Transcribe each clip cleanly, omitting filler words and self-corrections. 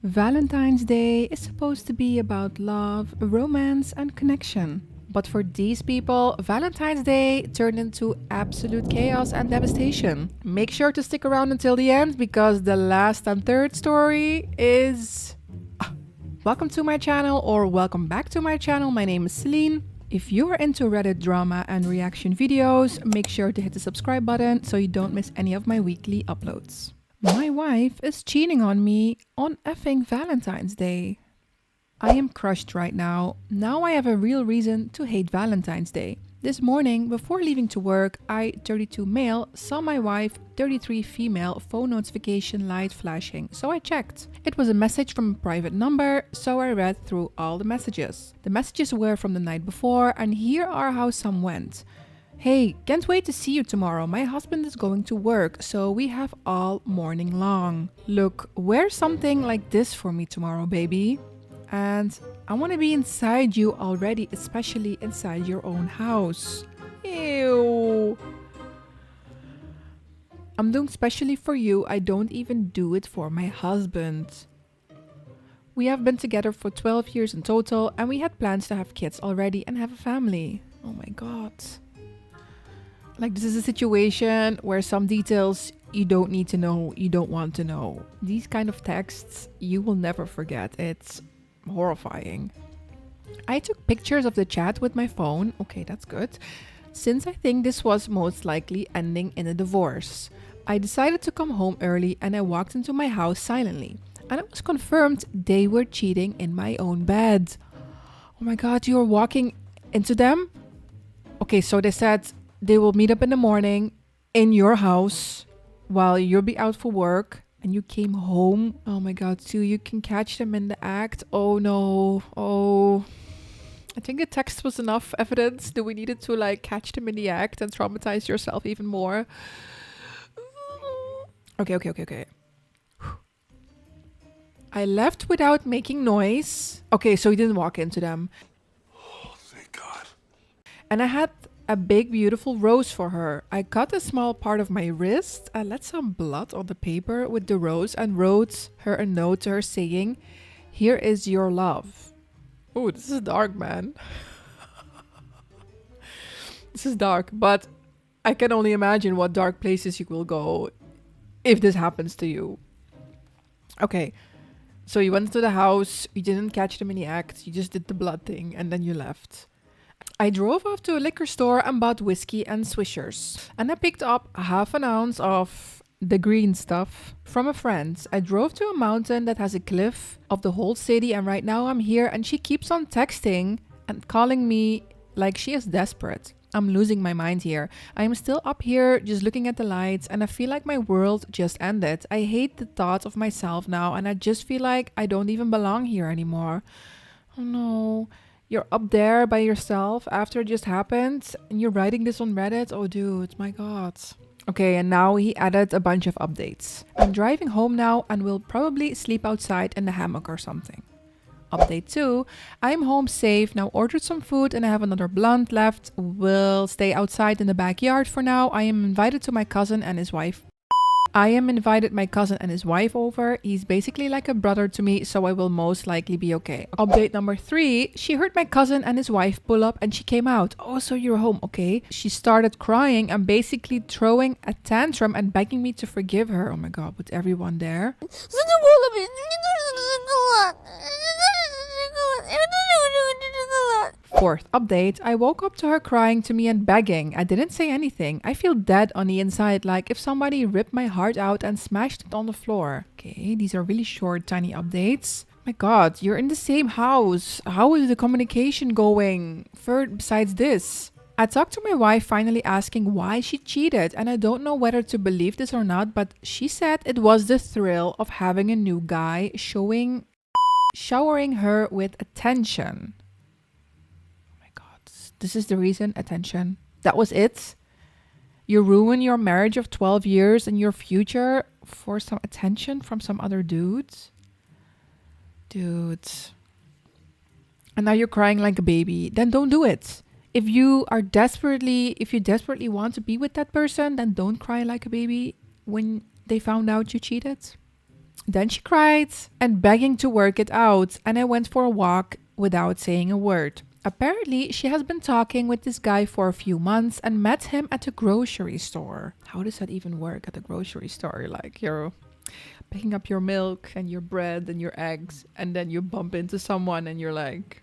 Valentine's Day is supposed to be about love, romance, and connection. But for these people, Valentine's Day turned into absolute chaos and devastation. Make sure to stick around until the end because the last and third story is. Welcome to my channel or welcome back to my channel. My name is Celine. If you are into Reddit drama and reaction videos, make sure to hit the subscribe button so you don't miss any of my weekly uploads. My wife is cheating on me on effing Valentine's Day. I am crushed right now. Now I have a real reason to hate Valentine's Day. This morning, before leaving to work, I, 32 male, saw my wife, 33 female, phone notification light flashing, so I checked. It was a message from a private number, so I read through all the messages. The messages were from the night before, and here are how some went. Hey, can't wait to see you tomorrow. My husband is going to work, so we have all morning long. Look, wear something like this for me tomorrow, baby. And I want to be inside you already, especially inside your own house. Ew. I'm doing specially for you. I don't even do it for my husband. We have been together for 12 years in total, and we had plans to have kids already and have a family. Oh my god. Like, this is a situation where some details you don't need to know, you don't want to know. These kind of texts you will never forget. It's horrifying. I took pictures of the chat with my phone. Okay, that's good. Since I think this was most likely ending in a divorce. I decided to come home early and I walked into my house silently. And it was confirmed they were cheating in my own bed. Oh my god, you were walking into them? Okay, so they said they will meet up in the morning in your house while you'll be out for work and you came home. Oh my god, so you can catch them in the act. Oh no. Oh. I think the text was enough evidence. Do we needed to like catch them in the act and traumatize yourself even more? Okay. I left without making noise. Okay, so he didn't walk into them. Oh, thank God. And I had a big beautiful rose for her. I cut a small part of my wrist. I let some blood on the paper with the rose and wrote her a note to her saying, "Here is your love." Oh, this is dark, man. This is dark, but I can only imagine what dark places you will go if this happens to you. Okay, so you went to the house, you didn't catch them in the act, you just did the blood thing, and then you left. I drove off to a liquor store and bought whiskey and Swishers. And I picked up half an ounce of the green stuff from a friend. I drove to a mountain that has a cliff of the whole city and right now I'm here and she keeps on texting and calling me like she is desperate. I'm losing my mind here. I am still up here just looking at the lights and I feel like my world just ended. I hate the thought of myself now and I just feel like I don't even belong here anymore. Oh no. You're up there by yourself after it just happened and you're writing this on Reddit? Oh dude, my god. Okay, and now he added a bunch of updates. I'm driving home now and will probably sleep outside in the hammock or something. Update 2. I'm home safe, now ordered some food and I have another blunt left. Will stay outside in the backyard for now. I am invited to my cousin and his wife. Over. He's basically like a brother to me, so I will most likely be okay. Update number 3. She heard my cousin and his wife pull up and she came out. Oh, so you're home, okay. She started crying and basically throwing a tantrum and begging me to forgive her. Oh my god, with everyone there. Fourth update, I woke up to her crying to me and begging. I didn't say anything. I feel dead on the inside, like if somebody ripped my heart out and smashed it on the floor. Okay, these are really short, tiny updates. My god, you're in the same house. How is the communication going besides this? I talked to my wife finally asking why she cheated and I don't know whether to believe this or not, but she said it was the thrill of having a new guy showering her with attention. This is the reason, attention. That was it? You ruin your marriage of 12 years and your future for some attention from some other dudes? Dude. And now you're crying like a baby. Then don't do it. If you desperately want to be with that person, then don't cry like a baby when they found out you cheated. Then she cried and begging to work it out, and I went for a walk without saying a word. Apparently, she has been talking with this guy for a few months and met him at a grocery store. How does that even work at a grocery store? Like, you're picking up your milk and your bread and your eggs, and then you bump into someone and you're like,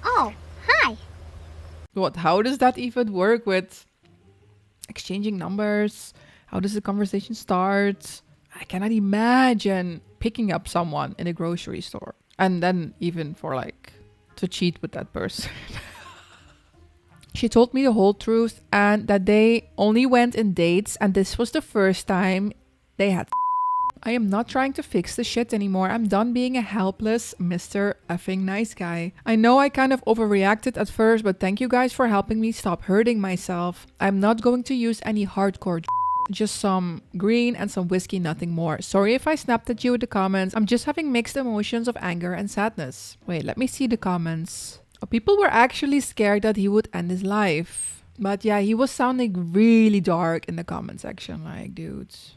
Oh, hi. what? How does that even work with exchanging numbers? How does the conversation start? I cannot imagine picking up someone in a grocery store and then even for like to cheat with that person. She told me the whole truth and that they only went in dates and this was the first time they had. I am not trying to fix the shit anymore. I'm done being a helpless Mr. effing nice guy. I know I kind of overreacted at first, but thank you guys for helping me stop hurting myself. I'm not going to use any hardcore just some green and some whiskey, nothing more. Sorry if I snapped at you with the comments. I'm just having mixed emotions of anger and sadness. Wait, let me see the comments. Oh, people were actually scared that he would end his life. But yeah, he was sounding really dark in the comment section. Like, dudes,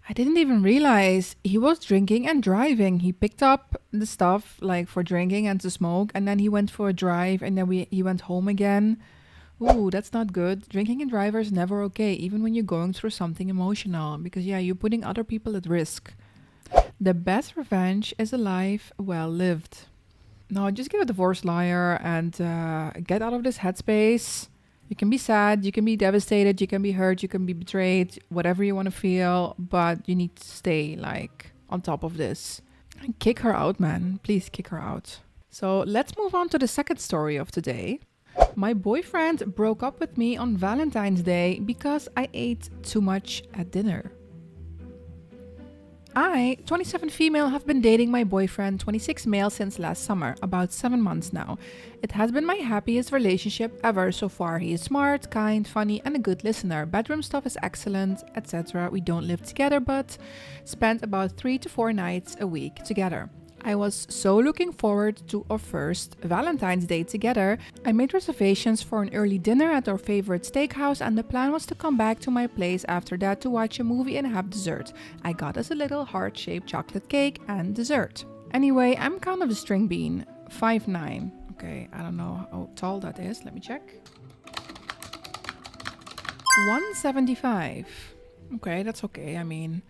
I didn't even realize he was drinking and driving. He picked up the stuff like for drinking and to smoke, and then he went for a drive, and then he went home again. Ooh, that's not good. Drinking and driver is never okay, even when you're going through something emotional, because yeah, you're putting other people at risk. The best revenge is a life well lived. No, just get a divorced liar and get out of this headspace. You can be sad, you can be devastated, you can be hurt, you can be betrayed, whatever you want to feel, but you need to stay like on top of this. And kick her out, man. Please kick her out. So let's move on to the second story of today. My boyfriend broke up with me on Valentine's Day because I ate too much at dinner. I, 27 female, have been dating my boyfriend, 26 male, since last summer, about 7 months now. It has been my happiest relationship ever so far. He is smart, kind, funny, and a good listener. Bedroom stuff is excellent, etc. We don't live together, but spend about 3 to 4 nights a week together. I was so looking forward to our first Valentine's Day together. I made reservations for an early dinner at our favorite steakhouse, and the plan was to come back to my place after that to watch a movie and have dessert. I got us a little heart-shaped chocolate cake and dessert. Anyway, I'm kind of a string bean, 5'9". Okay, I don't know how tall that is. Let me check. 175. Okay, that's okay. I mean,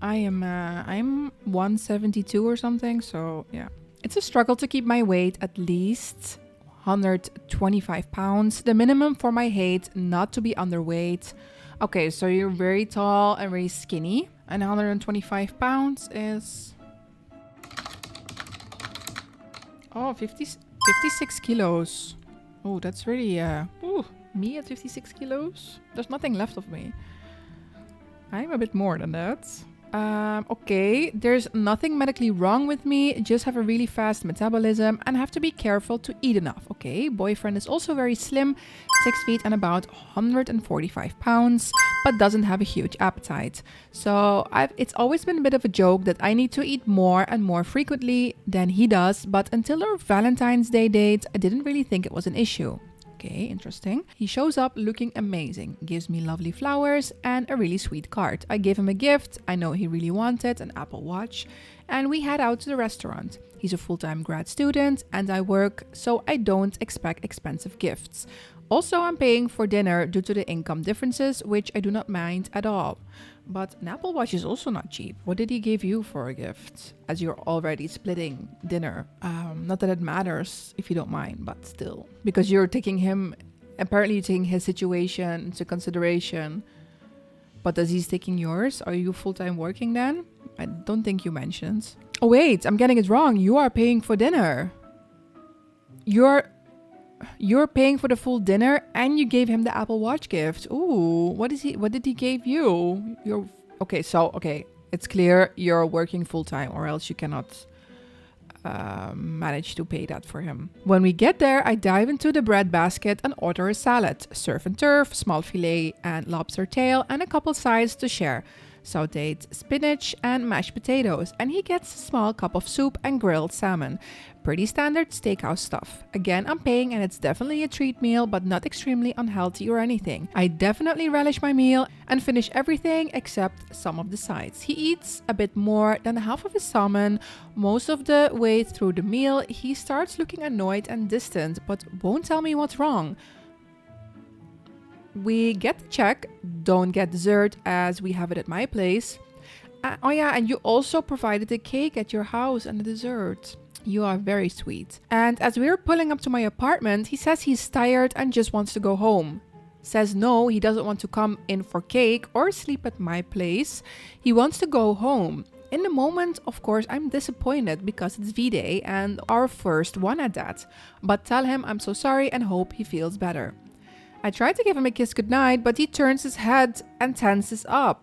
I'm 172 or something, so yeah. It's a struggle to keep my weight at least 125 pounds. The minimum for my height, not to be underweight. Okay, so you're very tall and very skinny. And 125 pounds is... Oh, 56 kilos. Oh, that's really... me at 56 kilos? There's nothing left of me. I'm a bit more than that. Okay, there's nothing medically wrong with me, just have a really fast metabolism and have to be careful to eat enough. Okay, boyfriend is also very slim, 6 feet and about 145 pounds, but doesn't have a huge appetite. So it's always been a bit of a joke that I need to eat more and more frequently than he does, but until our Valentine's Day date, I didn't really think it was an issue. Okay, interesting. He shows up looking amazing, gives me lovely flowers and a really sweet card. I gave him a gift I know he really wanted, an Apple Watch, and we head out to the restaurant. He's a full-time grad student and I work, so I don't expect expensive gifts. Also, I'm paying for dinner due to the income differences, which I do not mind at all. But an Apple Watch is also not cheap. What did he give you for a gift? As you're already splitting dinner. Not that it matters if you don't mind, but still. Because you're taking him, apparently you're taking his situation into consideration. But as he's taking yours, are you full-time working then? I don't think you mentioned. Oh wait, I'm getting it wrong. You are paying for dinner. You're paying for the full dinner and you gave him the Apple Watch gift. Ooh, what did he give you? Okay, it's clear you're working full time or else you cannot manage to pay that for him. When we get there, I dive into the bread basket and order a salad, surf and turf, small filet and lobster tail, and a couple sides to share. sauteed spinach and mashed potatoes, and he gets a small cup of soup and grilled salmon. Pretty standard steakhouse stuff. Again, I'm paying and it's definitely a treat meal, but not extremely unhealthy or anything. I definitely relish my meal and finish everything except some of the sides. He eats a bit more than half of his salmon. Most of the way through the meal, he starts looking annoyed and distant, but won't tell me what's wrong. We get the check, don't get dessert as we have it at my place. Oh yeah, and you also provided the cake at your house and the dessert. You are very sweet. And as we're pulling up to my apartment, he says he's tired and just wants to go home. Says no, he doesn't want to come in for cake or sleep at my place. He wants to go home. In the moment, of course, I'm disappointed because it's V-Day and our first one at that. But tell him I'm so sorry and hope he feels better. I try to give him a kiss goodnight, but he turns his head and tenses up.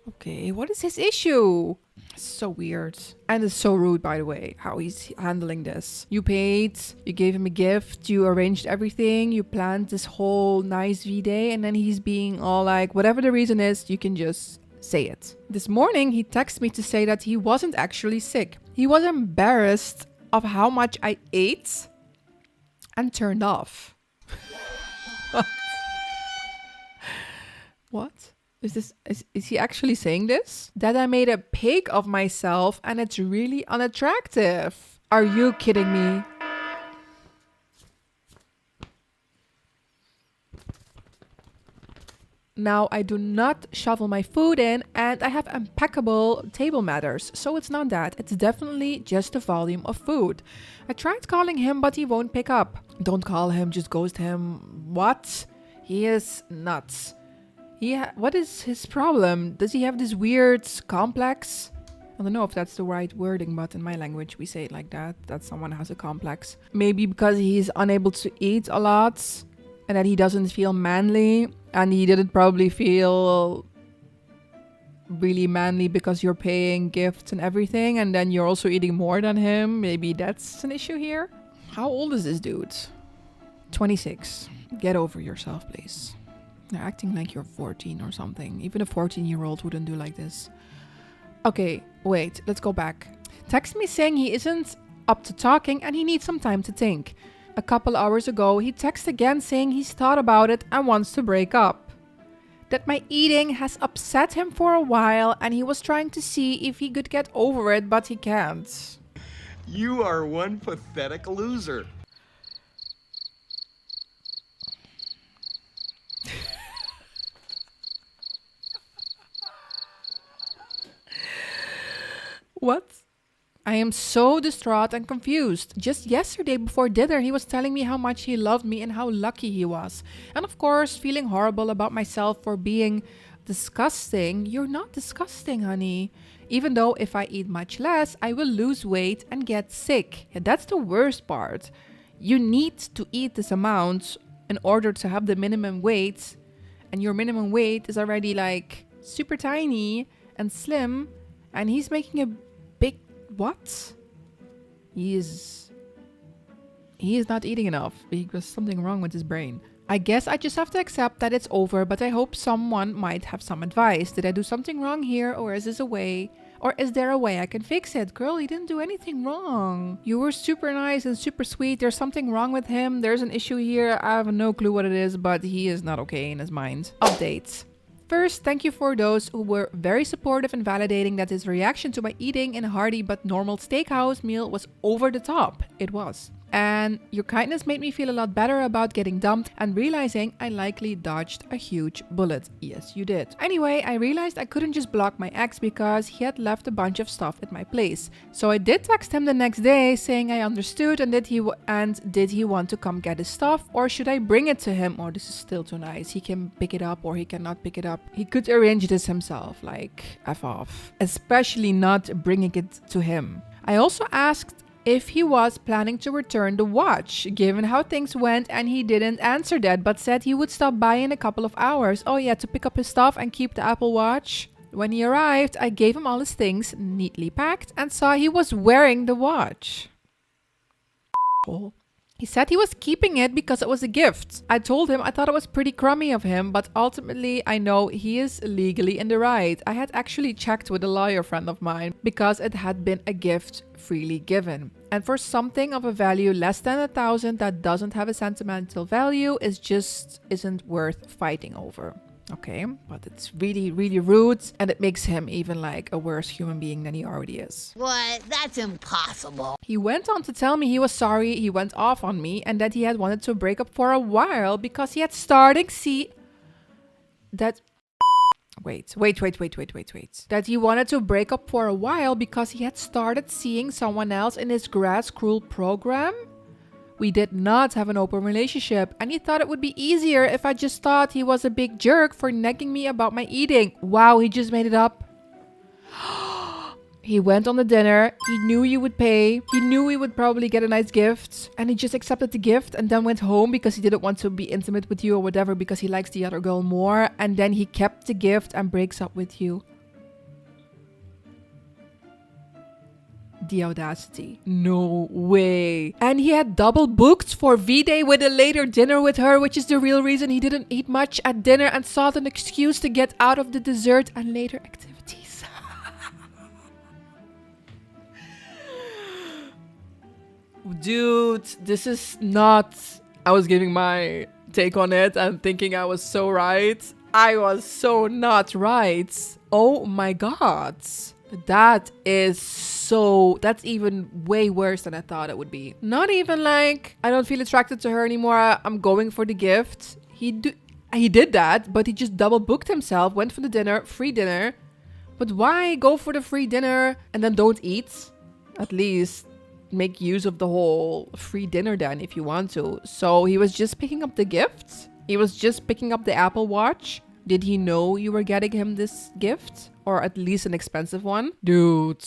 Okay, what is his issue? So weird. And it's so rude, by the way, how he's handling this. You paid, you gave him a gift, you arranged everything, you planned this whole nice V-Day, and then he's being all like, whatever the reason is, you can just say it. This morning, he texted me to say that he wasn't actually sick. He was embarrassed of how much I ate and turned off. What? Is he actually saying this? That I made a pig of myself and it's really unattractive. Are you kidding me? Now I do not shovel my food in and I have impeccable table manners. So it's not that. It's definitely just the volume of food. I tried calling him but he won't pick up. Don't call him, just ghost him. What? He is nuts. What is his problem? Does he have this weird complex? I don't know if that's the right wording, but in my language we say it like that someone has a complex. Maybe because he's unable to eat a lot and that he doesn't feel manly, and he didn't probably feel really manly because you're paying gifts and everything, and then you're also eating more than him. Maybe that's an issue here. How old is this dude? 26. Get over yourself, please. You're acting like you're 14 or something. Even a 14-year-old wouldn't do like this. Okay, wait, let's go back. Text me saying he isn't up to talking and he needs some time to think. A couple hours ago, he texted again saying he's thought about it and wants to break up. That my eating has upset him for a while and he was trying to see if he could get over it, but he can't. You are one pathetic loser. What? I am so distraught and confused. Just yesterday before dinner, he was telling me how much he loved me and how lucky he was. And of course, feeling horrible about myself for being disgusting. You're not disgusting, honey. Even though if I eat much less, I will lose weight and get sick. Yeah, that's the worst part. You need to eat this amount in order to have the minimum weight. And your minimum weight is already like super tiny and slim. And he's making a big... What? He is not eating enough. There's something wrong with his brain. I guess I just have to accept that it's over, but I hope someone might have some advice. Did I do something wrong here, or is this a way? Or is there a way I can fix it? Girl, you didn't do anything wrong. You were super nice and super sweet. There's something wrong with him. There's an issue here. I have no clue what it is, but he is not okay in his mind. Updates. First, thank you for those who were very supportive and validating that his reaction to my eating in a hearty but normal steakhouse meal was over the top. It was. And your kindness made me feel a lot better about getting dumped and realizing I likely dodged a huge bullet. Yes, you did. Anyway, I realized I couldn't just block my ex because he had left a bunch of stuff at my place. So I did text him the next day saying I understood and did he want to come get his stuff, or should I bring it to him? Or this is still too nice. He can pick it up or he cannot pick it up. He could arrange this himself, like F off. Especially not bringing it to him. I also asked if he was planning to return the watch, given how things went, and he didn't answer that, but said he would stop by in a couple of hours. Oh yeah, to pick up his stuff and keep the Apple Watch. When he arrived, I gave him all his things, neatly packed, and saw he was wearing the watch. He said he was keeping it because it was a gift. I told him I thought it was pretty crummy of him, but ultimately I know he is legally in the right. I had actually checked with a lawyer friend of mine because it had been a gift freely given. And for something of a value less than 1,000 that doesn't have a sentimental value isn't worth fighting over. Okay, but it's really, really rude, and it makes him even like a worse human being than he already is. What? That's impossible. He went on to tell me he was sorry he went off on me and that he had wanted to break up for a while because he had started That he wanted to break up for a while because he had started seeing someone else in his grad school program. We did not have an open relationship, and he thought it would be easier if I just thought he was a big jerk for nagging me about my eating. Wow, he just made it up. He went on the dinner. He knew you would pay. He knew he would probably get a nice gift, and he just accepted the gift and then went home because he didn't want to be intimate with you or whatever because he likes the other girl more, and then he kept the gift and breaks up with you. The audacity. No way. And he had double booked for V-Day with a later dinner with her, which is the real reason he didn't eat much at dinner and sought an excuse to get out of the dessert and later activities. Dude, this is not... I was giving my take on it and thinking I was so right. I was so not right. Oh my god. That's even way worse than I thought it would be. Not even like, I don't feel attracted to her anymore, I'm going for the gift. He did that, but he just double booked himself, went for the dinner, free dinner. But why go for the free dinner and then don't eat? At least make use of the whole free dinner then if you want to. So he was just picking up the gift? He was just picking up the Apple Watch? Did he know you were getting him this gift? Or at least an expensive one? Dude.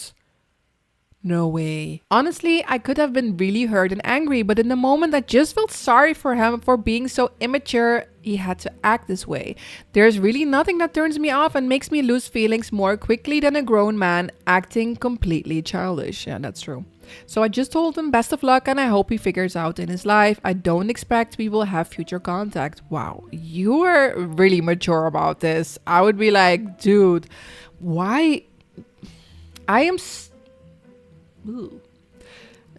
No way. Honestly, I could have been really hurt and angry, but in the moment I just felt sorry for him for being so immature he had to act this way. There's really nothing that turns me off and makes me lose feelings more quickly than a grown man acting completely childish. Yeah, that's true. So I just told him best of luck and I hope he figures out in his life. I don't expect we will have future contact. Wow, you are really mature about this. I would be like, dude, why? Ooh.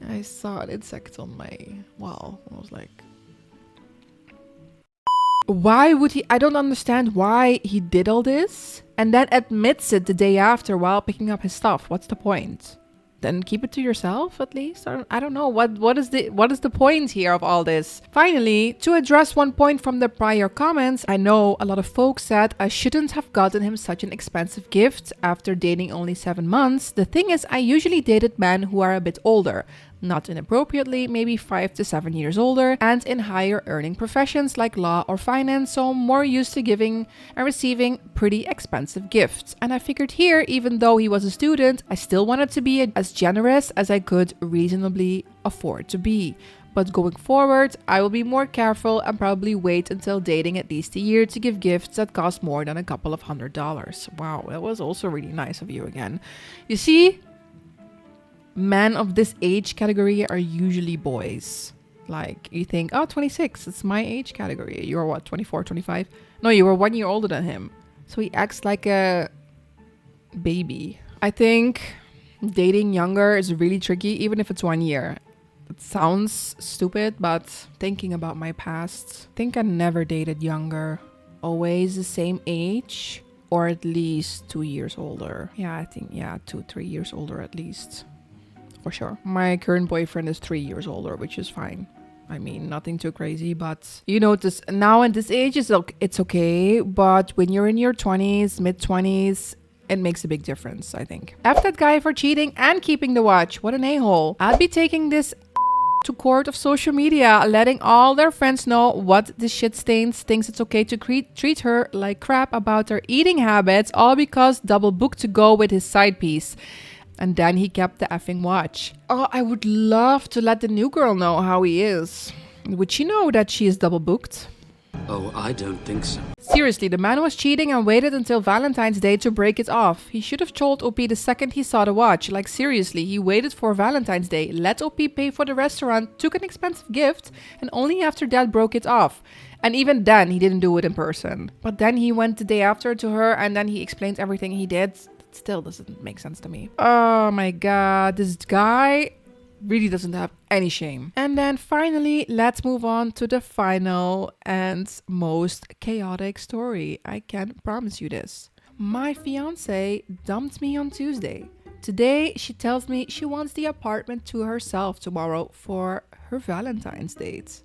I saw an insect on my wall. I was like, why would he? I don't understand why he did all this and then admits it the day after while picking up his stuff. What's the point? Then keep it to yourself at least. I don't know what is the point here of all this. Finally, to address one point from the prior comments, I know a lot of folks said I shouldn't have gotten him such an expensive gift after dating only 7 months. The thing is, I usually dated men who are a bit older, not inappropriately, maybe 5 to 7 years older, and in higher earning professions like law or finance, so I'm more used to giving and receiving pretty expensive gifts. And I figured here, even though he was a student, I still wanted to be as generous as I could reasonably afford to be. But going forward, I will be more careful and probably wait until dating at least a year to give gifts that cost more than a couple of $100. Wow, that was also really nice of you again. You see, men of this age category are usually boys. Like, you think, oh, 26, it's my age category. You're what, 24, 25? No, you were 1 year older than him. So he acts like a baby. I think dating younger is really tricky, even if it's 1 year. It sounds stupid, but thinking about my past, I think I never dated younger. Always the same age, or at least 2 years older. Yeah, I think, 2-3 years older at least. For sure. My current boyfriend is 3 years older, which is fine. I mean, nothing too crazy, but you notice now at this age, it's okay. But when you're in your 20s, mid-20s, it makes a big difference, I think. F that guy for cheating and keeping the watch. What an a-hole. I'd be taking this to court of social media, letting all their friends know what the shit stains thinks it's okay to treat her like crap about her eating habits, all because double booked to go with his side piece. And then he kept the effing watch. Oh, I would love to let the new girl know how he is. Would she know that she is double booked? Oh, I don't think so. Seriously, the man was cheating and waited until Valentine's Day to break it off. He should have told OP the second he saw the watch. Like seriously, he waited for Valentine's Day, let OP pay for the restaurant, took an expensive gift, and only after that broke it off. And even then, he didn't do it in person. But then he went the day after to her and then he explained everything he did. It still doesn't make sense to me. Oh my god, this guy really doesn't have any shame. And then finally, let's move on to the final and most chaotic story. I can promise you this. My fiance dumped me on Tuesday. Today, she tells me she wants the apartment to herself tomorrow for her Valentine's date.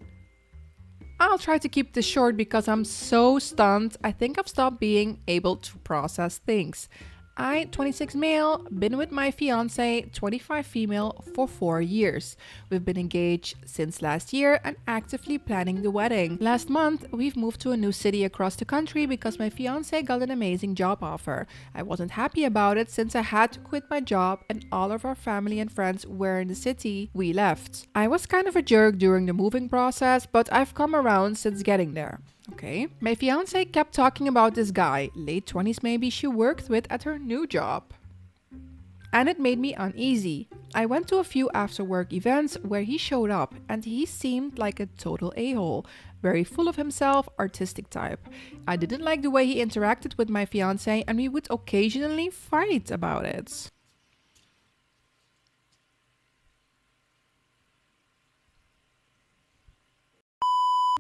I'll try to keep this short because I'm so stunned. I think I've stopped being able to process things. I, 26 male, been with my fiance, 25 female, for 4 years. We've been engaged since last year and actively planning the wedding. Last month, we've moved to a new city across the country because my fiance got an amazing job offer. I wasn't happy about it since I had to quit my job and all of our family and friends were in the city we left. I was kind of a jerk during the moving process, but I've come around since getting there. Okay. My fiance kept talking about this guy, late 20s maybe, she worked with at her new job. And it made me uneasy. I went to a few after work events where he showed up and he seemed like a total a-hole. Very full of himself, artistic type. I didn't like the way he interacted with my fiance and we would occasionally fight about it.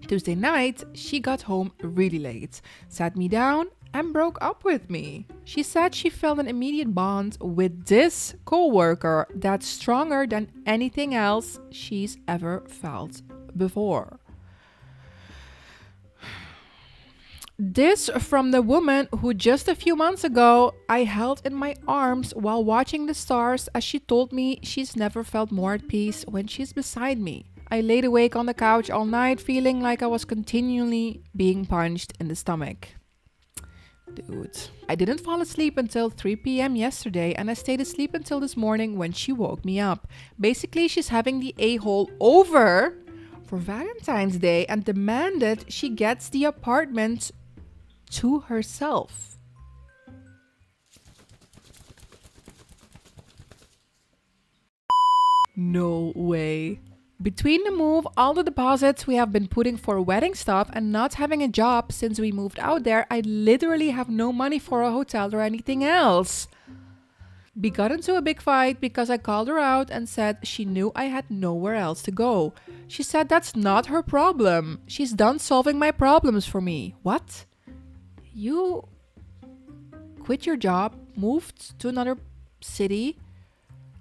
Tuesday night, she got home really late, sat me down and broke up with me. She said she felt an immediate bond with this co-worker that's stronger than anything else she's ever felt before. This from the woman who just a few months ago I held in my arms while watching the stars as she told me she's never felt more at peace when she's beside me. I laid awake on the couch all night feeling like I was continually being punched in the stomach. Dude. I didn't fall asleep until 3 p.m. yesterday and I stayed asleep until this morning when she woke me up. Basically, she's having the a-hole over for Valentine's Day and demanded she gets the apartment to herself. No way. Between the move, all the deposits we have been putting for wedding stuff and not having a job since we moved out there, I literally have no money for a hotel or anything else. We got into a big fight because I called her out and said she knew I had nowhere else to go. She said that's not her problem. She's done solving my problems for me. What? You quit your job, moved to another city,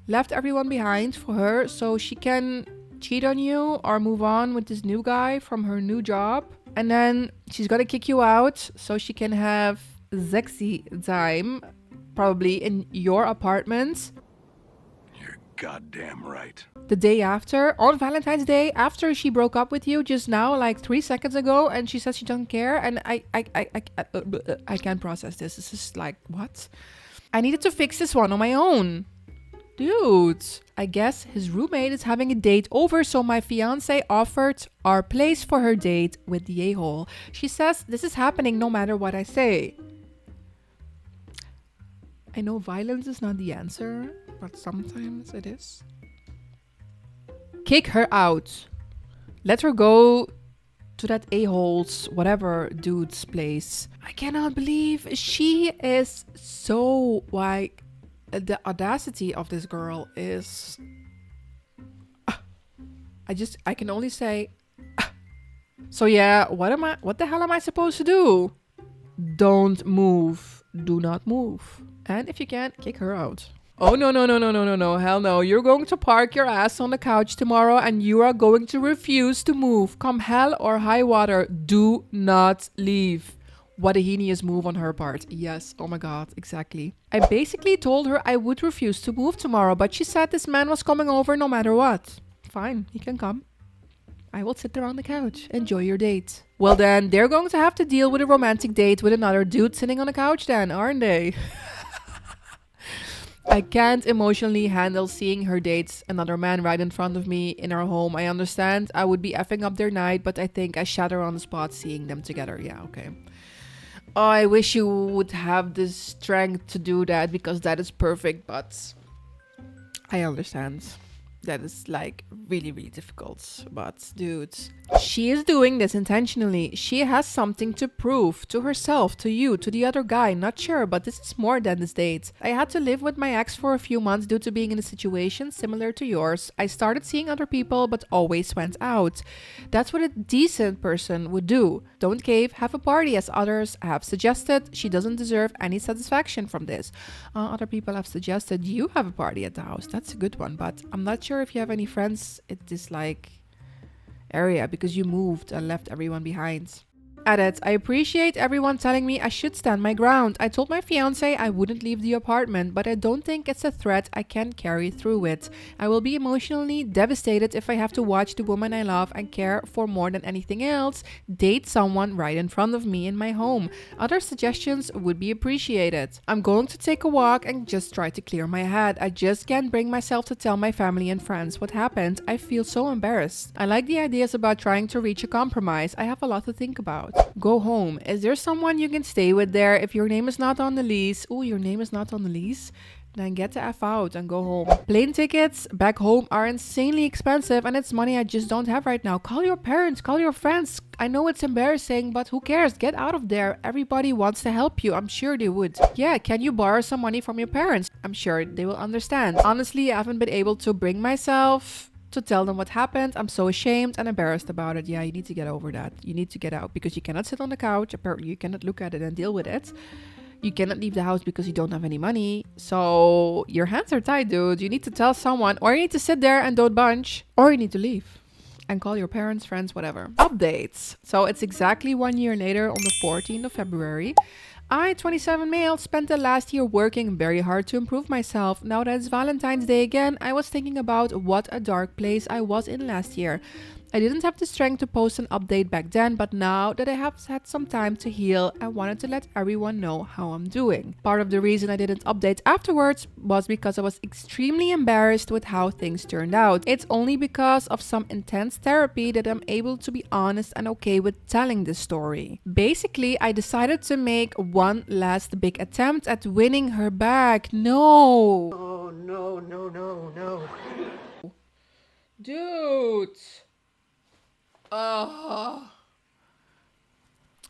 left everyone behind for her so she can cheat on you or move on with this new guy from her new job, and then she's gonna kick you out so she can have sexy time probably in your apartment You're goddamn right. the day after, on Valentine's Day, after she broke up with you just now, like 3 seconds ago, and she says she doesn't care. And I can't process this. This is like, what? I needed to fix this one on my own. Dude, I guess his roommate is having a date over, so my fiance offered our place for her date with the a-hole. She says this is happening no matter what I say. I know violence is not the answer, but sometimes it is. Kick her out. Let her go to that a-hole's, whatever, dude's place. I cannot believe she is so, like, the audacity of this girl is... I can only say... So yeah, what the hell am I supposed to do? Don't move. Do not move. And if you can't, kick her out. Oh, no, hell no. You're going to park your ass on the couch tomorrow and you are going to refuse to move. Come hell or high water, do not leave. What a heinous move on her part. Yes, oh my god, exactly. I basically told her I would refuse to move tomorrow, but she said this man was coming over no matter what. Fine, he can come. I will sit there on the couch. Enjoy your date. Well then, they're going to have to deal with a romantic date with another dude sitting on the couch then, aren't they? I can't emotionally handle seeing her date another man right in front of me in our home. I understand I would be effing up their night, but I think I shatter on the spot seeing them together. Yeah, okay. Oh, I wish you would have the strength to do that because that is perfect, but I understand. That is like really, really difficult. But dude, she is doing this intentionally. She has something to prove to herself, to you, to the other guy. Not sure, but this is more than this date. I had to live with my ex for a few months due to being in a situation similar to yours. I started seeing other people, but always went out. That's what a decent person would do. Don't cave, have a party as others have suggested. She doesn't deserve any satisfaction from this. Other people have suggested you have a party at the house. That's a good one, but I'm not sure if you have any friends at this like area because you moved and left everyone behind. Edit. I appreciate everyone telling me I should stand my ground. I told my fiance I wouldn't leave the apartment, but I don't think it's a threat I can carry through with. I will be emotionally devastated if I have to watch the woman I love and care for more than anything else date someone right in front of me in my home. Other suggestions would be appreciated. I'm going to take a walk and just try to clear my head. I just can't bring myself to tell my family and friends what happened. I feel so embarrassed. I like the ideas about trying to reach a compromise. I have a lot to think about. Go home. Is there someone you can stay with there if your name is not on the lease? Oh, your name is not on the lease? Then get the F out and go home. Plane tickets back home are insanely expensive and it's money I just don't have right now. Call your parents, call your friends. I know it's embarrassing, but who cares? Get out of there. Everybody wants to help you. I'm sure they would. Yeah, can you borrow some money from your parents? I'm sure they will understand. Honestly, I haven't been able to bring myself to tell them what happened. I'm so ashamed and embarrassed about it. Yeah, you need to get over that. You need to get out because you cannot sit on the couch. Apparently, you cannot look at it and deal with it. You cannot leave the house because you don't have any money. So your hands are tied, dude. You need to tell someone, or you need to sit there and don't bunch, or you need to leave and call your parents, friends, whatever. Updates. So it's exactly 1 year later on the 14th of February. I, 27 male, spent the last year working very hard to improve myself. Now that it's Valentine's Day again, I was thinking about what a dark place I was in last year. I didn't have the strength to post an update back then, but now that I have had some time to heal, I wanted to let everyone know how I'm doing. Part of the reason I didn't update afterwards was because I was extremely embarrassed with how things turned out. It's only because of some intense therapy that I'm able to be honest and okay with telling this story. Basically, I decided to make one last big attempt at winning her back. No! Oh, no, no, no, no. Dude!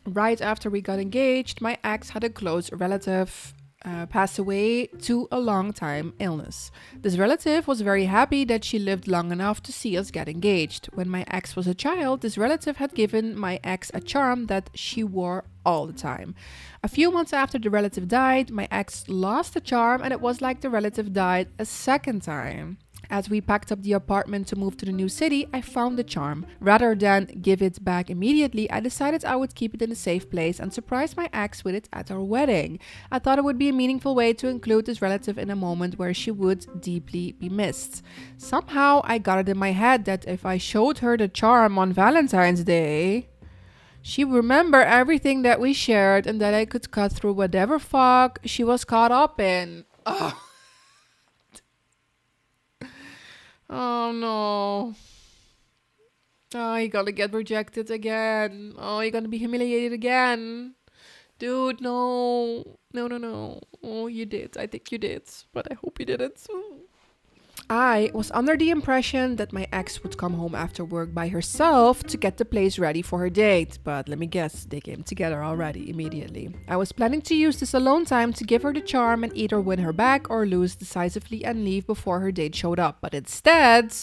Right after we got engaged, my ex had a close relative pass away to a long time illness. This relative was very happy that she lived long enough to see us get engaged. When my ex was a child, this relative had given my ex a charm that she wore all the time. A few months after the relative died, my ex lost the charm and it was like the relative died a second time. As we packed up the apartment to move to the new city, I found the charm. Rather than give it back immediately, I decided I would keep it in a safe place and surprise my ex with it at our wedding. I thought it would be a meaningful way to include this relative in a moment where she would deeply be missed. Somehow, I got it in my head that if I showed her the charm on Valentine's Day, she would remember everything that we shared and that I could cut through whatever fog she was caught up in. Oh. Oh no. Oh, you're gonna get rejected again. Oh, you're gonna be humiliated again. Dude, no. No, no, no. Oh, you did. I think you did. But I hope you didn't. I was under the impression that my ex would come home after work by herself to get the place ready for her date, but let me guess, they came together already immediately. I was planning to use this alone time to give her the charm and either win her back or lose decisively and leave before her date showed up, but instead,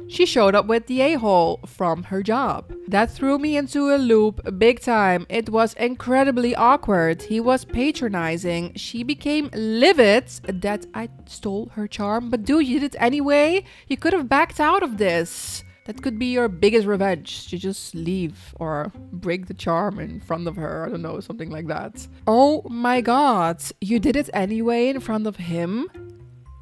she showed up with the a-hole from her job. That threw me into a loop big time. It was incredibly awkward. He was patronizing. She became livid that I stole her charm. But dude, you did it anyway? You could have backed out of this. That could be your biggest revenge. You just leave or break the charm in front of her. I don't know, something like that. Oh my god. You did it anyway in front of him?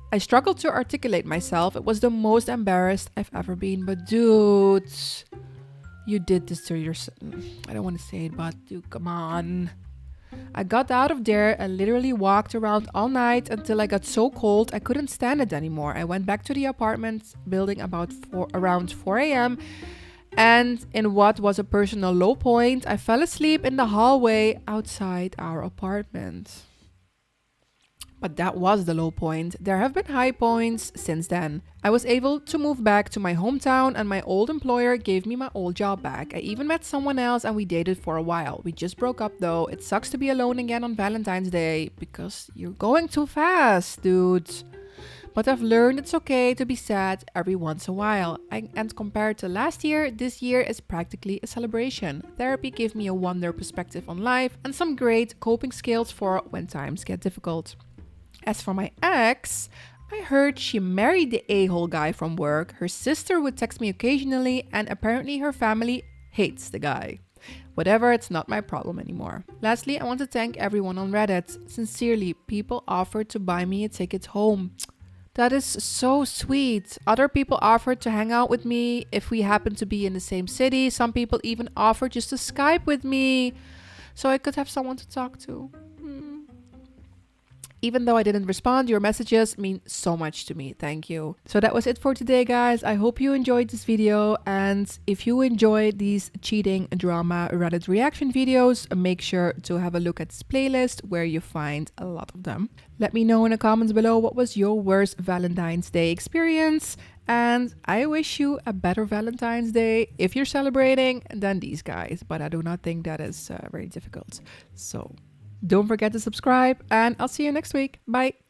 I struggled to articulate myself. It was the most embarrassed I've ever been. But dude, you did this to yourself. I don't want to say it, but dude, come on. I got out of there and literally walked around all night until I got so cold I couldn't stand it anymore. I went back to the apartment building around 4 a.m. And in what was a personal low point, I fell asleep in the hallway outside our apartment. But that was the low point. There have been high points since then. I was able to move back to my hometown and my old employer gave me my old job back. I even met someone else and we dated for a while. We just broke up though. It sucks to be alone again on Valentine's Day because you're going too fast, dude. But I've learned it's okay to be sad every once in a while. And compared to last year, this year is practically a celebration. Therapy gave me a wonder perspective on life and some great coping skills for when times get difficult. As for my ex, I heard she married the a-hole guy from work. Her sister would text me occasionally, and apparently her family hates the guy. Whatever, it's not my problem anymore. Lastly, I want to thank everyone on Reddit. Sincerely, people offered to buy me a ticket home. That is so sweet. Other people offered to hang out with me if we happen to be in the same city. Some people even offered just to Skype with me so I could have someone to talk to. Even though I didn't respond, your messages mean so much to me. Thank you. So that was it for today, guys. I hope you enjoyed this video. And if you enjoyed these cheating drama Reddit reaction videos, make sure to have a look at this playlist where you find a lot of them. Let me know in the comments below what was your worst Valentine's Day experience. And I wish you a better Valentine's Day if you're celebrating than these guys. But I do not think that is very difficult. So don't forget to subscribe and I'll see you next week. Bye.